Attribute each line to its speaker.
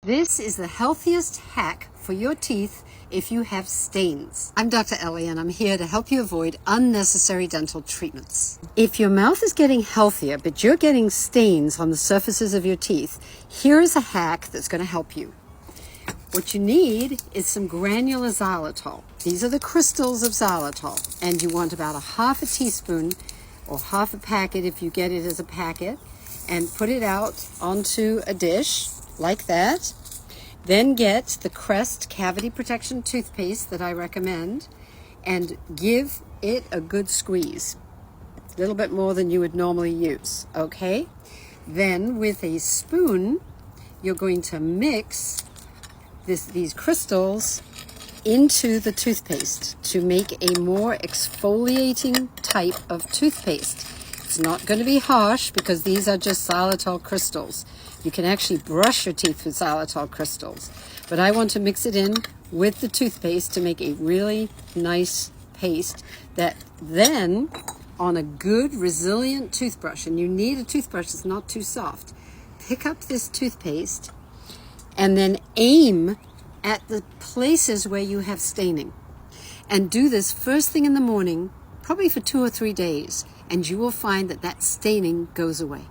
Speaker 1: This is the healthiest hack for your teeth if you have stains. I'm Dr. Ellie and I'm here to help you avoid unnecessary dental treatments. If your mouth is getting healthier but you're getting stains on the surfaces of your teeth, here is a hack that's going to help you. What you need is some granular xylitol. These are the crystals of xylitol, and you want about a half a teaspoon or half a packet if you get it as a packet, and put it out onto a dish like that. Then get the Crest Cavity Protection toothpaste that I recommend and give it a good squeeze. A little bit more than you would normally use, okay? Then with a spoon, you're going to mix these crystals into the toothpaste to make a more exfoliating type of toothpaste. It's not going to be harsh because these are just xylitol crystals. You can actually brush your teeth with xylitol crystals. But I want to mix it in with the toothpaste to make a really nice paste that then, on a good resilient toothbrush, and you need a toothbrush that's not too soft, pick up this toothpaste and then aim at the places where you have staining. And do this first thing in the morning, probably for 2 or 3 days, and you will find that staining goes away.